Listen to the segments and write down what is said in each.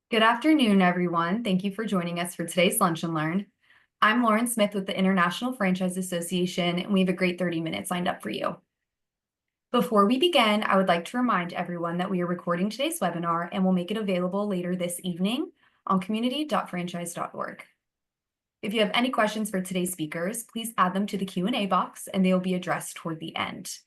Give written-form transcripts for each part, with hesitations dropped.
Good afternoon, everyone. Thank you for joining us for today's Lunch and Learn. I'm Lauren Smith with the International Franchise Association, and we have a great 30 minutes lined up for you. Before we begin, I would like to remind everyone that we are recording today's webinar and will make it available later this evening on community.franchise.org. If you have any questions for today's speakers, please add them to the Q&A box and they will be addressed toward the end.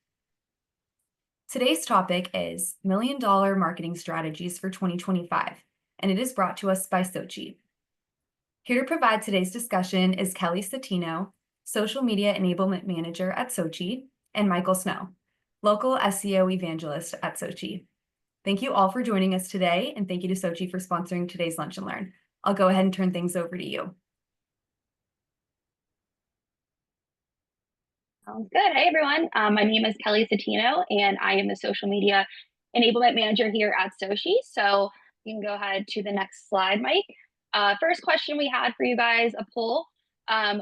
Today's topic is $1 Million Marketing Strategies for 2025, and it is brought to us by SOCi. Here to provide today's discussion is Kelly Satino, Social Media Enablement Manager at SOCi, and Michael Snow, Local SEO Evangelist at SOCi. Thank you all for joining us today, and thank you to SOCi for sponsoring today's Lunch and Learn. I'll go ahead and turn things over to you. Sounds good. Hey, everyone. My name is Kelly Satino, and I am the Social Media Enablement Manager here at SOCi. So you can go ahead to the next slide, Mike. First question we had for you guys, a poll. Do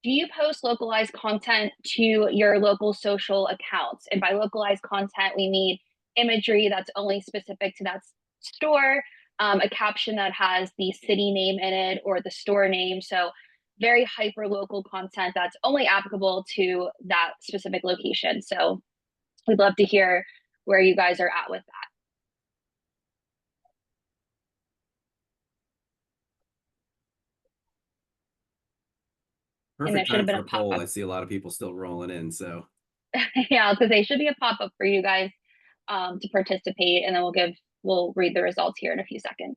you post localized content to your local social accounts? And by localized content, we mean imagery that's only specific to that store, a caption that has the city name in it or the store name. So very hyper local content that's only applicable to that specific location. So we'd love to hear where you guys are at with that. Perfect time for a poll. I see a lot of people still rolling in, so. Yeah, I was gonna say, should be a pop-up for you guys to participate, and then we'll read the results here in a few seconds.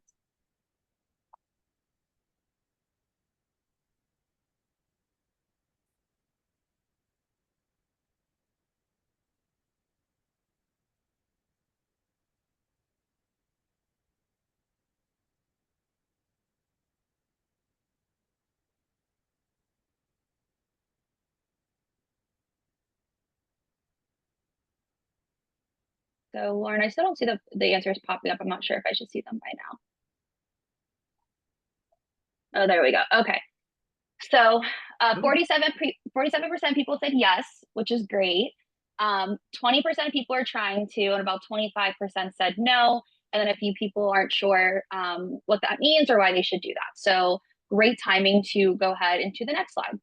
So Lauren, I still don't see the answers popping up. I'm not sure if I should see them by now. Oh, there we go. Okay. So 47% people said yes, which is great. 20% people are trying to, and about 25% said no. And then a few people aren't sure what that means or why they should do that. So great timing to go ahead into the next slide.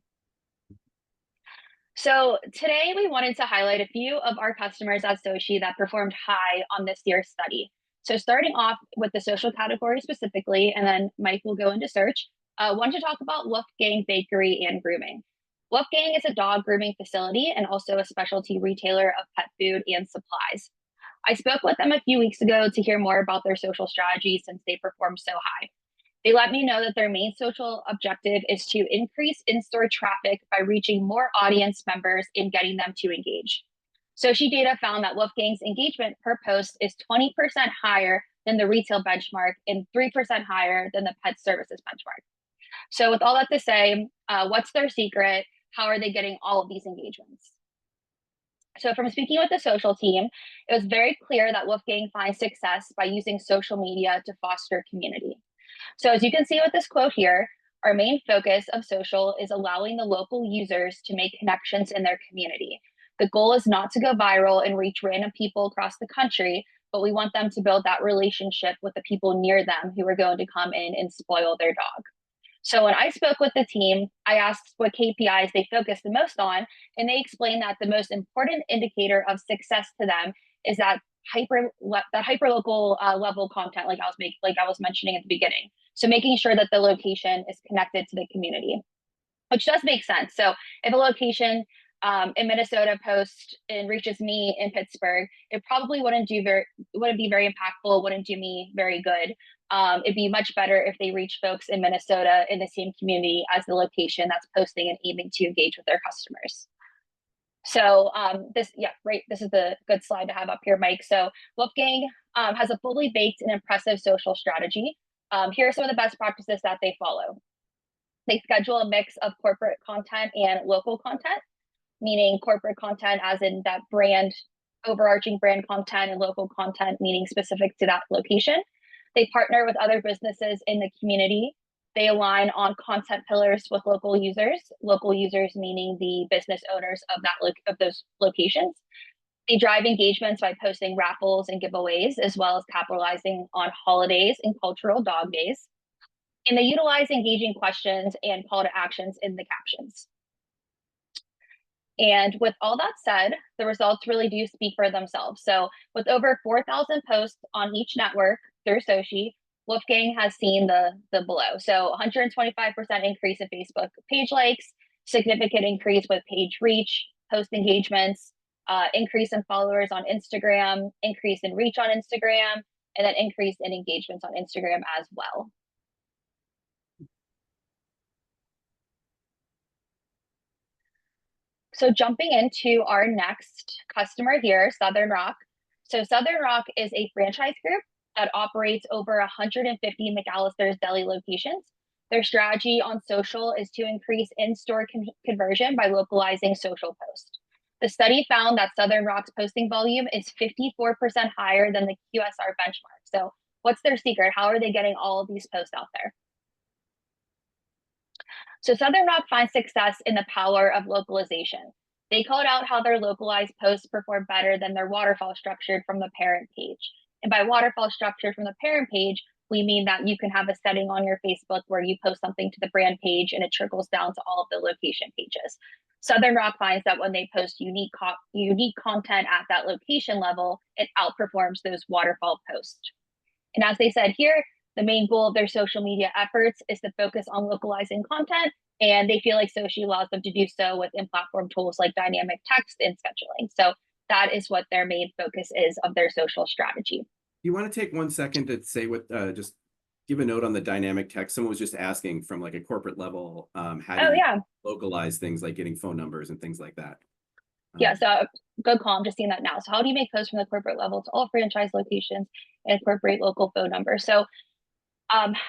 So today we wanted to highlight a few of our customers at SOCi that performed high on this year's study. So starting off with the social category specifically, and then Mike will go into search, wanted to talk about Wolfgang Bakery and Grooming. Wolfgang is a dog grooming facility and also a specialty retailer of pet food and supplies. I spoke with them a few weeks ago to hear more about their social strategy since they performed so high. They let me know that their main social objective is to increase in-store traffic by reaching more audience members and getting them to engage. SOCi data found that Wolfgang's engagement per post is 20% higher than the retail benchmark and 3% higher than the pet services benchmark. So with all that to say, what's their secret? How are they getting all of these engagements? So from speaking with the social team, it was very clear that Wolfgang finds success by using social media to foster community. So as you can see with this quote here, our main focus of social is allowing the local users to make connections in their community. The goal is not to go viral and reach random people across the country, but we want them to build that relationship with the people near them who are going to come in and spoil their dog. So when I spoke with the team, I asked what KPIs they focus the most on, and they explained that the most important indicator of success to them is that hyperlocal level content, like I was mentioning at the beginning. So making sure that the location is connected to the community, which does make sense. So if a location in Minnesota posts and reaches me in Pittsburgh, it probably wouldn't be very impactful, wouldn't do me very good. It'd be much better if they reach folks in Minnesota in the same community as the location that's posting and aiming to engage with their customers. So this is the good slide to have up here, Mike. So Wolfgang has a fully baked and impressive social strategy. Here are some of the best practices that they follow. They schedule a mix of corporate content and local content, meaning corporate content as in that brand, overarching brand content, and local content, meaning specific to that location. They partner with other businesses in the community. They align on content pillars with local users meaning the business owners of those locations. They drive engagements by posting raffles and giveaways, as well as capitalizing on holidays and cultural dog days. And they utilize engaging questions and call to actions in the captions. And with all that said, the results really do speak for themselves. So with over 4,000 posts on each network through SOCi, Wolfgang has seen the below. So 125% increase in Facebook page likes, significant increase with page reach, post engagements, increase in followers on Instagram, increase in reach on Instagram, and then increase in engagements on Instagram as well. So jumping into our next customer here, Southern Rock. So Southern Rock is a franchise group that operates over 150 McAlister's Deli locations. Their strategy on social is to increase in-store conversion by localizing social posts. The study found that Southern Rock's posting volume is 54% higher than the QSR benchmark. So what's their secret? How are they getting all of these posts out there? So Southern Rock finds success in the power of localization. They called out how their localized posts perform better than their waterfall structured from the parent page. And by waterfall structured from the parent page, we mean that you can have a setting on your Facebook where you post something to the brand page and it trickles down to all of the location pages. Southern Rock finds that when they post unique content at that location level, it outperforms those waterfall posts. And as they said here, the main goal of their social media efforts is to focus on localizing content, and they feel like SOCi allows them to do so with in-platform tools like dynamic text and scheduling. So that is what their main focus is of their social strategy. You want to take 1 second to say what, just give a note on the dynamic text. Someone was just asking from like a corporate level, how do you localize things like getting phone numbers and things like that? Yeah, so good call. I'm just seeing that now. So how do you make posts from the corporate level to all franchise locations and incorporate local phone numbers? So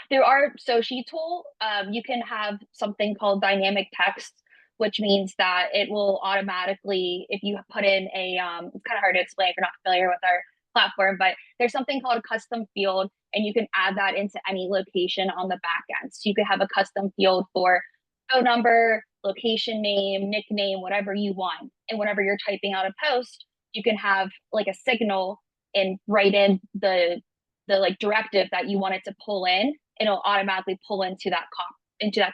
through our SOCi tool, you can have something called dynamic text, which means that it will automatically, if you put in a, it's kind of hard to explain if you're not familiar with our platform, but there's something called a custom field, and you can add that into any location on the back end. So you could have a custom field for phone number, location name, nickname, whatever you want. And whenever you're typing out a post, you can have like a signal and write in the like directive that you want it to pull in. It'll automatically pull into that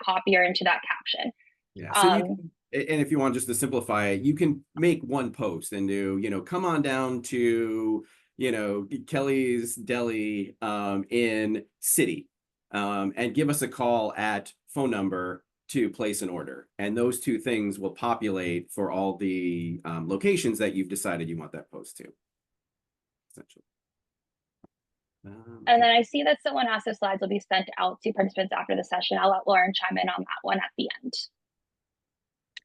copy or into that caption. Yeah. So and if you want just to simplify it, you can make one post and do, come on down to, Kelly's Deli in city, and give us a call at phone number to place an order. And those two things will populate for all the locations that you've decided you want that post to, essentially. And then I see that someone asked the slides will be sent out to participants after the session. I'll let Lauren chime in on that one at the end.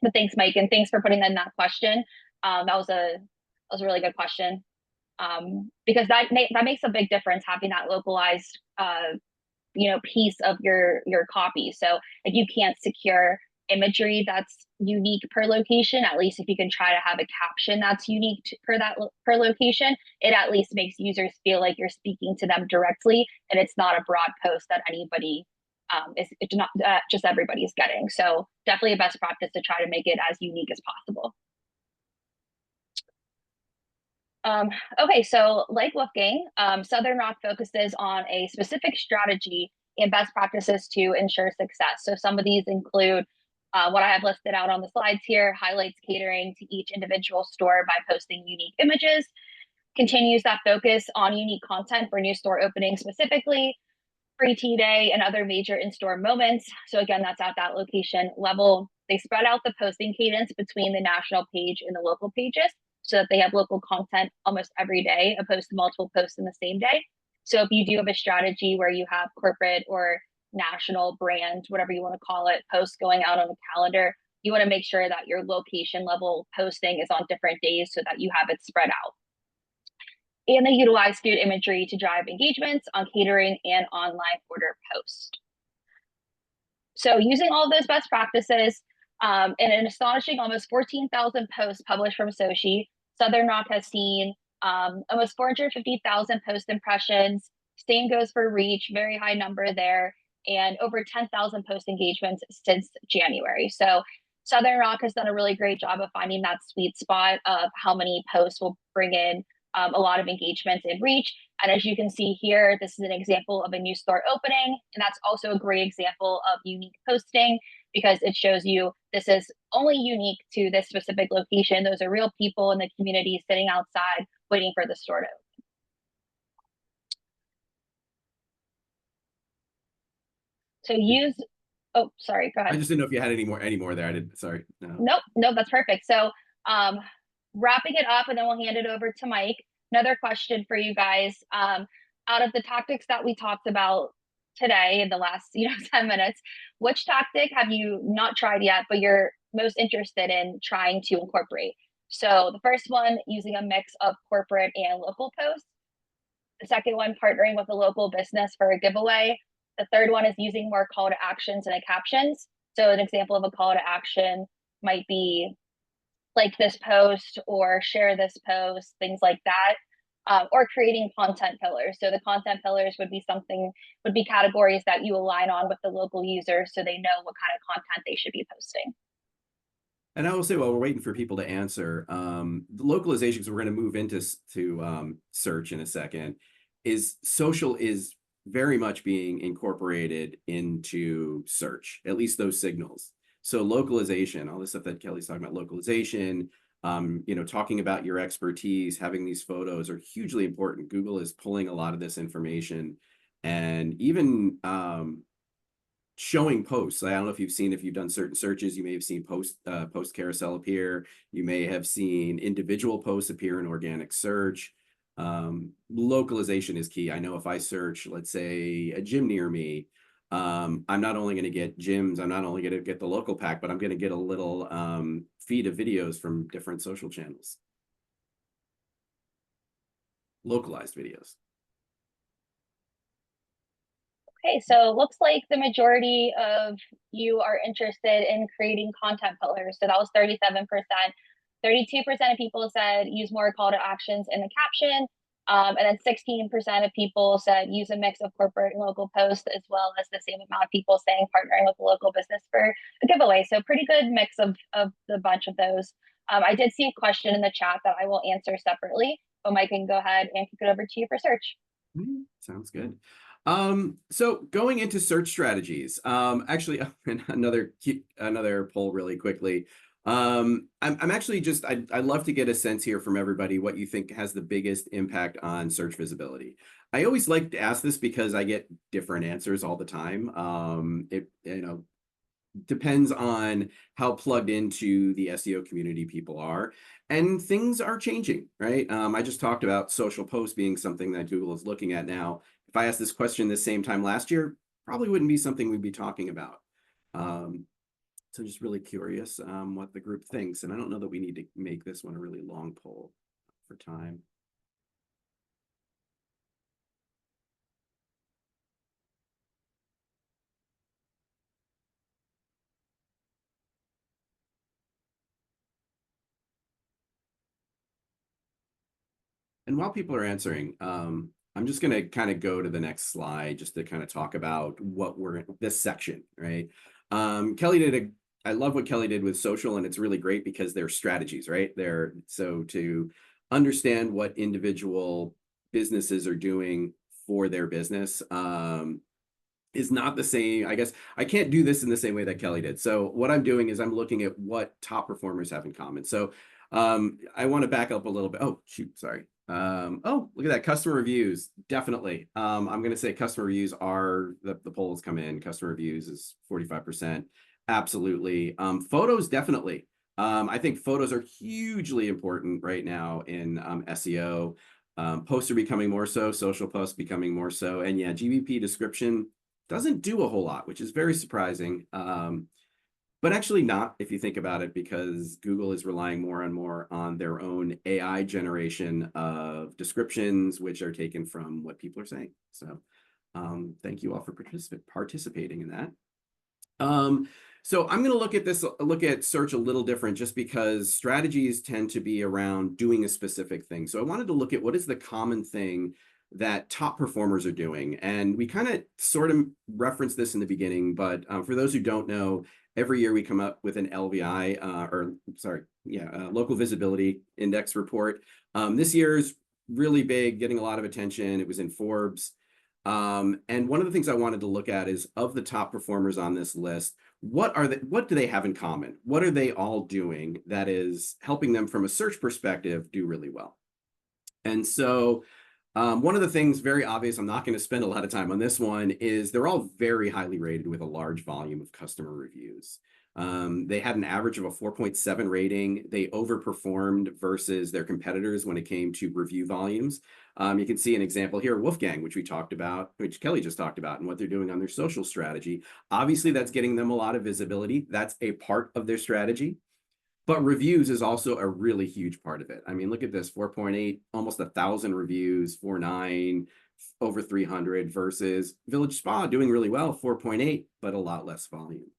But thanks, Mike, and thanks for putting in that question. That was a really good question, because that makes a big difference, having that localized piece of your copy. So if you can't secure imagery that's unique per location, at least if you can try to have a caption that's unique per location, it at least makes users feel like you're speaking to them directly, and it's not a broad post that anybody it's not just everybody's getting. So definitely a best practice to try to make it as unique as possible. Okay, so like Wolfgang, Southern Rock focuses on a specific strategy and best practices to ensure success. So some of these include what I have listed out on the slides here: highlights catering to each individual store by posting unique images, continues that focus on unique content for new store openings specifically, free tea day, and other major in-store moments. So again, that's at that location level. They spread out the posting cadence between the national page and the local pages so that they have local content almost every day, opposed to multiple posts in the same day. So if you do have a strategy where you have corporate or national brand, whatever you want to call it, posts going out on the calendar, you want to make sure that your location level posting is on different days so that you have it spread out. And they utilize food imagery to drive engagements on catering and online order post. So using all of those best practices, and an astonishing almost 14,000 posts published from SOCi, Southern Rock has seen almost 450,000 post impressions. Same goes for reach, very high number there, and over 10,000 post engagements since January. So Southern Rock has done a really great job of finding that sweet spot of how many posts will bring in a lot of engagements and reach. And as you can see here, this is an example of a new store opening. And that's also a great example of unique posting because it shows you this is only unique to this specific location. Those are real people in the community sitting outside waiting for the store to open. So use, oh, sorry, go I ahead. just didn't know if you had any more there. I didn't, sorry. No. Nope, that's perfect. So wrapping it up and then we'll hand it over to Mike. Another question for you guys. Out of the tactics that we talked about today in the last 10 minutes, which tactic have you not tried yet, but you're most interested in trying to incorporate? So the first one, using a mix of corporate and local posts. The second one, partnering with a local business for a giveaway. The third one is using more call to actions in the captions. So an example of a call to action might be like this post or share this post, things like that. Or creating content pillars. So the content pillars would be categories that you align on with the local user so they know what kind of content they should be posting. And I will say, while we're waiting for people to answer, the localizations we're going to move into search in a second, is social is very much being incorporated into search, at least those signals. So localization, all the stuff that Kelly's talking about, localization, talking about your expertise, having these photos are hugely important. Google is pulling a lot of this information, and even showing posts. I don't know if you've done certain searches, you may have seen post carousel appear. You may have seen individual posts appear in organic search. Localization is key. I know if I search, let's say, a gym near me, I'm not only going to get gyms, I'm not only going to get the local pack, but I'm going to get a little feed of videos from different social channels. Localized videos. Okay, so it looks like the majority of you are interested in creating content pillars. So that was 37%. 32% of people said use more call to actions in the caption. And then 16% of people said use a mix of corporate and local posts, as well as the same amount of people saying partnering with a local business for a giveaway. So pretty good mix of the bunch of those. I did see a question in the chat that I will answer separately, but Mike can go ahead and kick it over to you for search. Sounds good. So going into search strategies, actually another poll really quickly. I'm actually I'd love to get a sense here from everybody what you think has the biggest impact on search visibility. I always like to ask this because I get different answers all the time. It depends on how plugged into the SEO community people are, and things are changing, right? I just talked about social posts being something that Google is looking at now. If I asked this question the same time last year, probably wouldn't be something we'd be talking about. So just really curious what the group thinks. And I don't know that we need to make this one a really long poll for time. And while people are answering, I'm just going to kind of go to the next slide just to kind of talk about what we're in this section, right? I love what Kelly did with social, and it's really great because they're strategies, right? So to understand what individual businesses are doing for their business is not the same. I guess I can't do this in the same way that Kelly did. So what I'm doing is I'm looking at what top performers have in common. So I want to back up a little bit. Oh, shoot, sorry. Oh, look at that. Customer reviews. Definitely. I'm going to say customer reviews are the polls come in. Customer reviews is 45%. Absolutely. Photos, definitely. I think photos are hugely important right now in SEO. Posts are becoming more so, social posts becoming more so. And yeah, GBP description doesn't do a whole lot, which is very surprising. But actually not, if you think about it, because Google is relying more and more on their own AI generation of descriptions, which are taken from what people are saying. So thank you all for participating in that. So I'm going to look at search a little different, just because strategies tend to be around doing a specific thing. So I wanted to look at what is the common thing that top performers are doing. And we kind of sort of referenced this in the beginning, but for those who don't know, every year we come up with an LVI, local visibility index report. This year's really big, getting a lot of attention. It was in Forbes. And one of the things I wanted to look at is, of the top performers on this list, what do they have in common? What are they all doing that is helping them from a search perspective do really well? And so one of the things, very obvious, I'm not going to spend a lot of time on this one, is they're all very highly rated with a large volume of customer reviews. They had an average of a 4.7 rating. They overperformed versus their competitors when it came to review volumes. You can see an example here, Wolfgang, which we talked about, which Kelly just talked about, and what they're doing on their social strategy. Obviously, that's getting them a lot of visibility. That's a part of their strategy. But reviews is also a really huge part of it. I mean, look at this, 4.8, almost 1,000 reviews, 4.9, over 300, versus Village Spa doing really well, 4.8, but a lot less volume.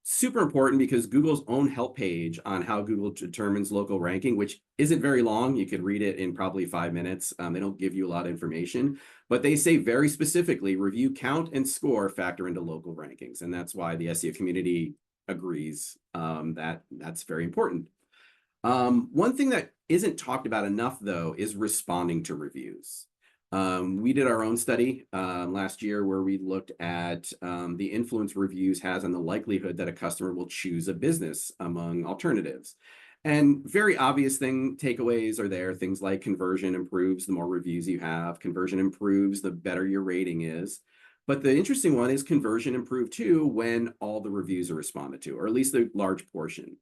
Super important, because Google's own help page on how Google determines local ranking, which isn't very long, you could read it in probably 5 minutes. They don't give you a lot of information, but they say very specifically, review count and score factor into local rankings. And that's why the SEO community agrees that that's very important. One thing that isn't talked about enough, though, is responding to reviews. We did our own study last year where we looked at the influence reviews has on the likelihood that a customer will choose a business among alternatives. And very obvious takeaways are there. Things like conversion improves the more reviews you have. Conversion improves the better your rating is. But the interesting one is conversion improved too when all the reviews are responded to, or at least a large portion.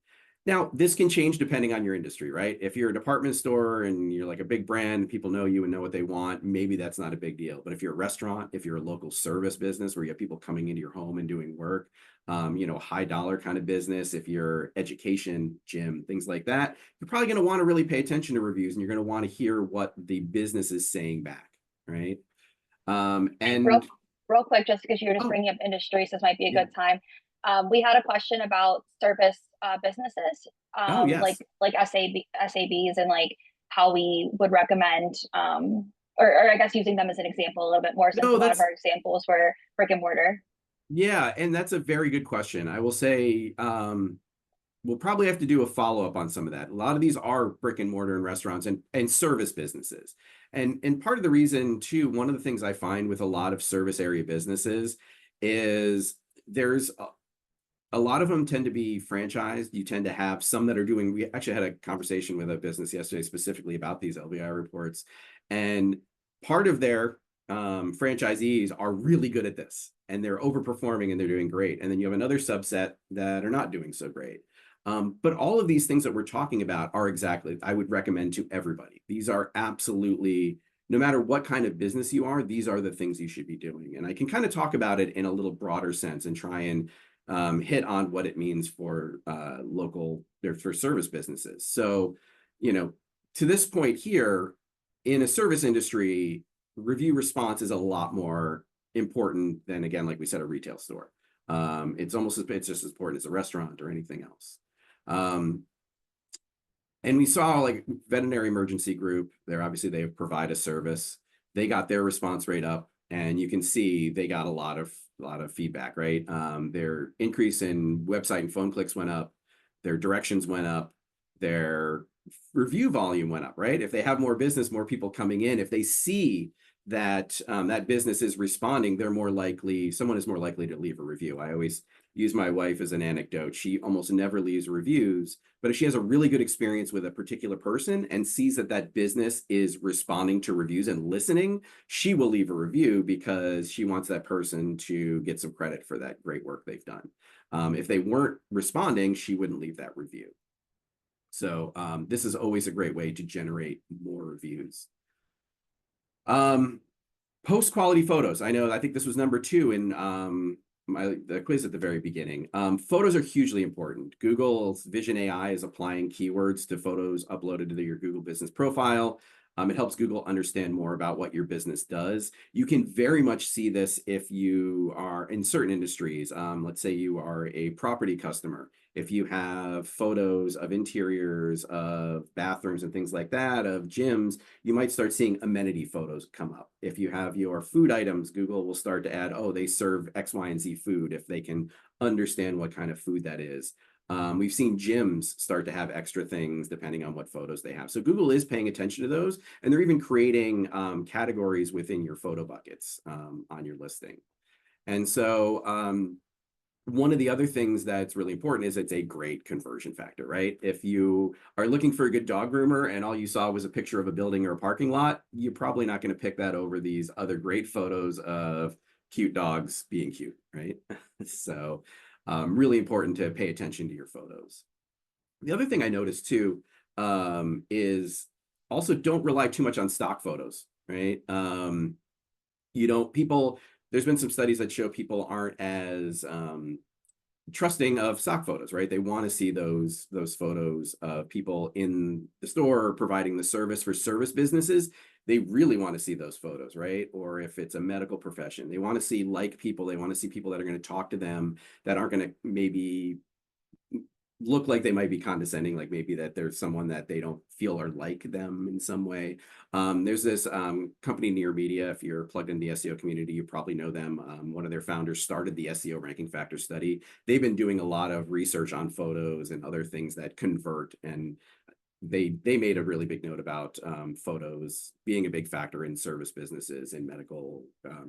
Now, this can change depending on your industry, right? If you're a department store and you're like a big brand, people know you and know what they want, maybe that's not a big deal. But if you're a restaurant, if you're a local service business where you have people coming into your home and doing work, high dollar kind of business, if you're education, gym, things like that, you're probably going to want to really pay attention to reviews, and you're going to want to hear what the business is saying back, right? Real quick, just because you were just bringing up industries, this might be a good time. We had a question about service businesses, yes. like SABs, and like how we would recommend, or I guess using them as an example a little bit more, since a lot of our examples were brick and mortar. Yeah, and that's a very good question. I will say we'll probably have to do a follow-up on some of that. A lot of these are brick and mortar and restaurants and service businesses. And part of the reason too, one of the things I find with a lot of service area businesses is there's a lot of them tend to be franchised. You tend to have some that are doing, we actually had a conversation with a business yesterday specifically about these LVI reports. And part of their franchisees are really good at this, and they're overperforming and they're doing great. And then you have another subset that are not doing so great. But all of these things that we're talking about are exactly, I would recommend to everybody. These are absolutely, no matter what kind of business you are, these are the things you should be doing. And I can kind of talk about it in a little broader sense and try and hit on what it means for for service businesses. So, to this point here, in a service industry, review response is a lot more important than, again, like we said, a retail store. It's just as important as a restaurant or anything else. And we saw like Veterinary Emergency Group, they provide a service. They got their response rate up, and you can see they got a lot of feedback, right? Their increase in website and phone clicks went up, their directions went up, their review volume went up, right? If they have more business, more people coming in, if they see that that business is responding, someone is more likely to leave a review. I always use my wife as an anecdote. She almost never leaves reviews, but if she has a really good experience with a particular person and sees that that business is responding to reviews and listening, she will leave a review because she wants that person to get some credit for that great work they've done. If they weren't responding, she wouldn't leave that review. So this is always a great way to generate more reviews. Post quality photos. I think this was number 2 in the quiz at the very beginning. Photos are hugely important. Google's Vision AI is applying keywords to photos uploaded to your Google business profile. It helps Google understand more about what your business does. You can very much see this if you are in certain industries. Let's say you are a property customer. If you have photos of interiors, of bathrooms and things like that, of gyms, you might start seeing amenity photos come up. If you have your food items, Google will start to add, oh, they serve X, Y, and Z food, if they can understand what kind of food that is. We've seen gyms start to have extra things depending on what photos they have. So Google is paying attention to those, and they're even creating categories within your photo buckets on your listing. And so one of the other things that's really important is it's a great conversion factor, right? If you are looking for a good dog groomer and all you saw was a picture of a building or a parking lot, you're probably not going to pick that over these other great photos of cute dogs being cute, right? So really important to pay attention to your photos. The other thing I noticed too is also don't rely too much on stock photos, right? There's been some studies that show people aren't as trusting of stock photos, right? They want to see those photos of people in the store providing the service. For service businesses, they really want to see those photos, right? Or if it's a medical profession, they want to see people, they want to see people that are going to talk to them, that aren't going to maybe look like they might be condescending, like maybe that there's someone that they don't feel or like them in some way. There's this company, Near Media. If you're plugged in the SEO community, you probably know them. One of their founders started the SEO ranking factor study. They've been doing a lot of research on photos and other things that convert, and they made a really big note about photos being a big factor in service businesses and medical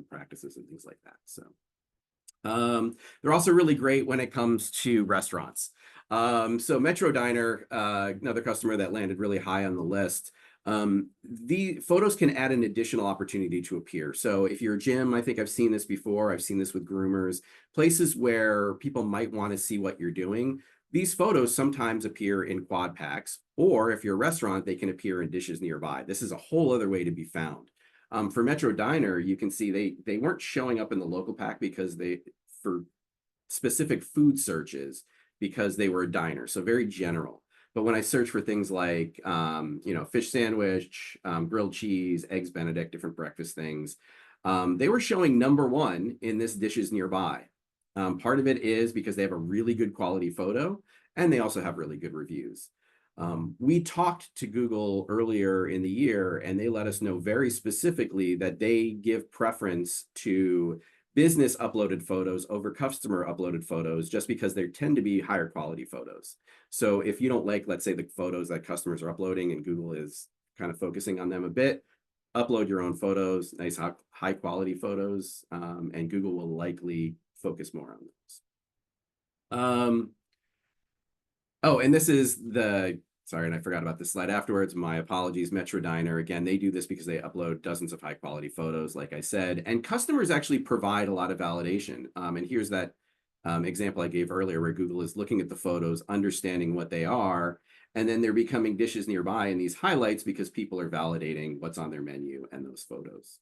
practices and things like that. So they're also really great when it comes to restaurants. So Metro Diner, another customer that landed really high on the list. The photos can add an additional opportunity to appear. So if you're a gym, I think I've seen this before. I've seen this with groomers, places where people might want to see what you're doing. These photos sometimes appear in quad packs, or if you're a restaurant, they can appear in dishes nearby. This is a whole other way to be found. For Metro Diner, you can see they weren't showing up in the local pack because for specific food searches, because they were a diner, so very general. But when I search for things like, fish sandwich, grilled cheese, eggs Benedict, different breakfast things, they were showing #1 in this dishes nearby. Part of it is because they have a really good quality photo, and they also have really good reviews. We talked to Google earlier in the year, and they let us know very specifically that they give preference to business uploaded photos over customer uploaded photos, just because they tend to be higher quality photos. So if you don't like, let's say, the photos that customers are uploading and Google is kind of focusing on them a bit, upload your own photos, nice high quality photos, and Google will likely focus more on those. Oh, and this is sorry, and I forgot about this slide afterwards. My apologies, Metro Diner. Again, they do this because they upload dozens of high quality photos, like I said, and customers actually provide a lot of validation. And here's that example I gave earlier where Google is looking at the photos, understanding what they are, and then they're becoming dishes nearby in these highlights because people are validating what's on their menu and those photos.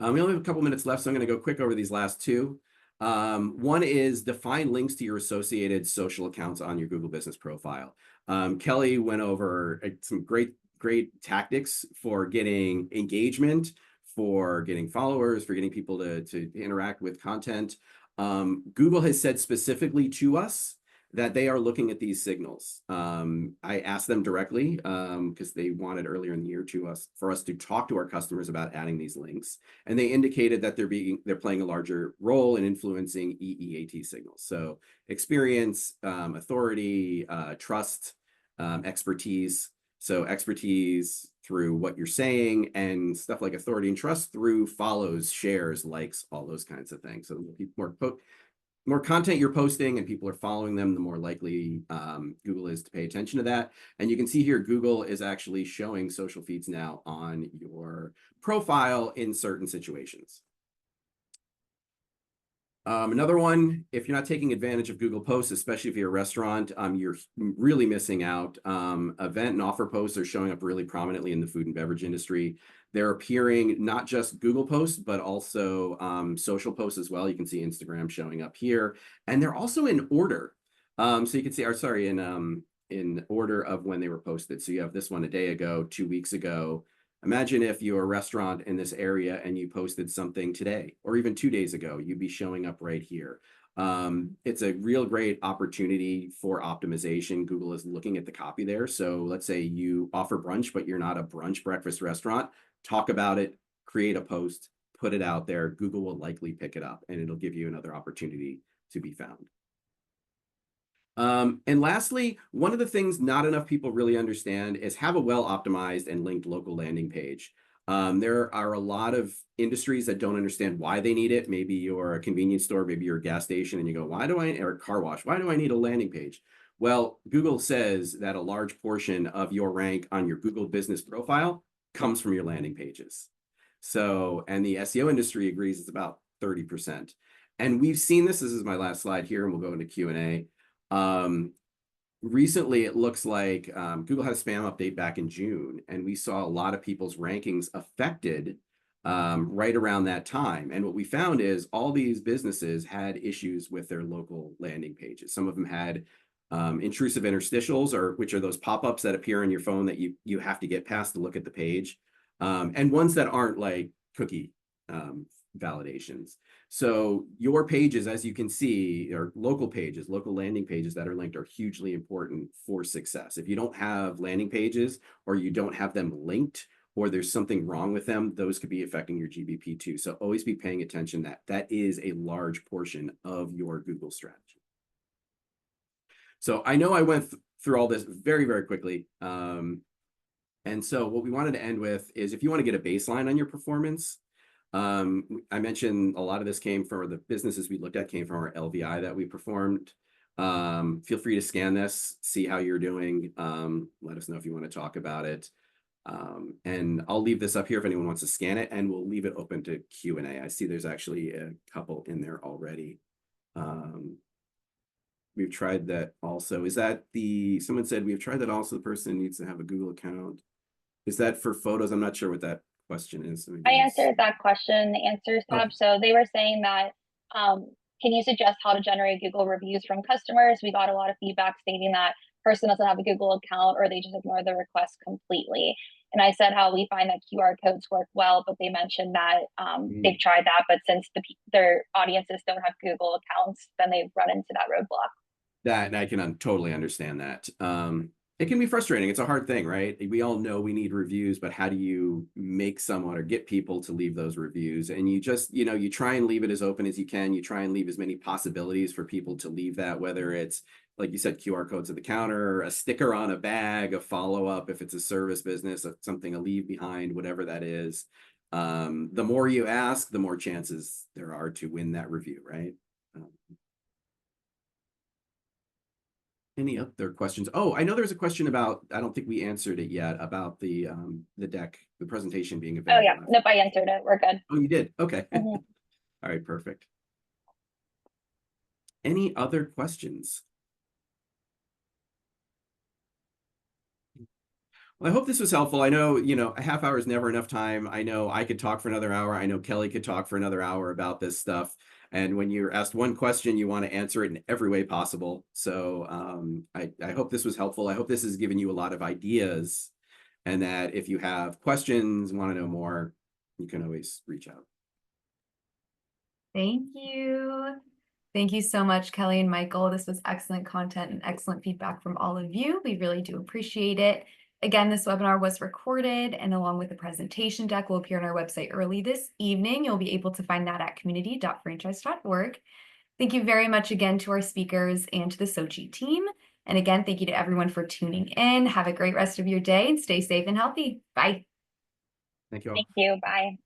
We only have a couple minutes left, so I'm going to go quick over these last two. One is define links to your associated social accounts on your Google business profile. Kelly went over some great tactics for getting engagement, for getting followers, for getting people to interact with content. Google has said specifically to us that they are looking at these signals. I asked them directly because they wanted earlier in the year for us to talk to our customers about adding these links, and they indicated that they're playing a larger role in influencing EEAT signals. So experience, authority, trust, expertise. So expertise through what you're saying, and stuff like authority and trust through follows, shares, likes, all those kinds of things. So more content you're posting and people are following them, the more likely Google is to pay attention to that. And you can see here, Google is actually showing social feeds now on your profile in certain situations. Another one, if you're not taking advantage of Google Posts, especially if you're a restaurant, you're really missing out. Event and offer posts are showing up really prominently in the food and beverage industry. They're appearing not just Google Posts, but also social posts as well. You can see Instagram showing up here, and they're also in order. So you can see, in in order of when they were posted. So you have this one a day ago, 2 weeks ago. Imagine if you're a restaurant in this area and you posted something today or even 2 days ago, you'd be showing up right here. It's a real great opportunity for optimization. Google is looking at the copy there. So let's say you offer brunch, but you're not a brunch breakfast restaurant. Talk about it, create a post, put it out there. Google will likely pick it up and it'll give you another opportunity to be found. And lastly, one of the things not enough people really understand is have a well-optimized and linked local landing page. There are a lot of industries that don't understand why they need it. Maybe you're a convenience store, maybe you're a gas station, and you go, or a car wash, why do I need a landing page? Well, Google says that a large portion of your rank on your Google business profile comes from your landing pages. So, and the SEO industry agrees it's about 30%. And we've seen this is my last slide here, and we'll go into Q&A. Recently, it looks like Google had a spam update back in June, and we saw a lot of people's rankings affected right around that time. And what we found is all these businesses had issues with their local landing pages. Some of them had intrusive interstitials, which are those pop-ups that appear on your phone that you have to get past to look at the page, and ones that aren't like cookie validations. So your pages, as you can see, are local pages, local landing pages that are linked are hugely important for success. If you don't have landing pages or you don't have them linked or there's something wrong with them, those could be affecting your GBP too. So always be paying attention that is a large portion of your Google strategy. So I know I went through all this very, very quickly. And so what we wanted to end with is if you want to get a baseline on your performance, I mentioned a lot of this came from the businesses we looked at came from our LVI that we performed. Feel free to scan this, see how you're doing. Let us know if you want to talk about it. And I'll leave this up here if anyone wants to scan it, and we'll leave it open to Q&A. I see there's actually a couple in there already. We've tried that also. Is that someone said we've tried that also, the person needs to have a Google account. Is that for photos? I'm not sure what that question is. I answered that question in the answers tab. So they were saying that, can you suggest how to generate Google reviews from customers? We got a lot of feedback stating that person doesn't have a Google account or they just ignore the request completely. And I said how we find that QR codes work well, but they mentioned that they've tried that, but since their audiences don't have Google accounts, then they've run into that roadblock. That I can totally understand that. It can be frustrating. It's a hard thing, right? We all know we need reviews, but how do you make someone or get people to leave those reviews? And you just, you try and leave it as open as you can. You try and leave as many possibilities for people to leave that, whether it's, like you said, QR codes at the counter, a sticker on a bag, a follow-up, if it's a service business, something to leave behind, whatever that is. The more you ask, the more chances there are to win that review, right? Any other questions? Oh, I know there's a question about, I don't think we answered it yet, about the deck, the presentation being available. Oh yeah, nope, I answered it. We're good. Oh, you did? Okay. Mm-hmm. All right, perfect. Any other questions? Well, I hope this was helpful. I know, a half hour is never enough time. I know I could talk for another hour. I know Kelly could talk for another hour about this stuff. And when you're asked one question, you want to answer it in every way possible. So I hope this was helpful. I hope this has given you a lot of ideas, and that if you have questions, want to know more, you can always reach out. Thank you. Thank you so much, Kelly and Michael. This was excellent content and excellent feedback from all of you. We really do appreciate it. Again, this webinar was recorded, and along with the presentation deck will appear on our website early this evening. You'll be able to find that at community.franchise.org. Thank you very much again to our speakers and to the SOCi team. And again, thank you to everyone for tuning in. Have a great rest of your day and stay safe and healthy. Bye. Thank you all. Thank you. Bye.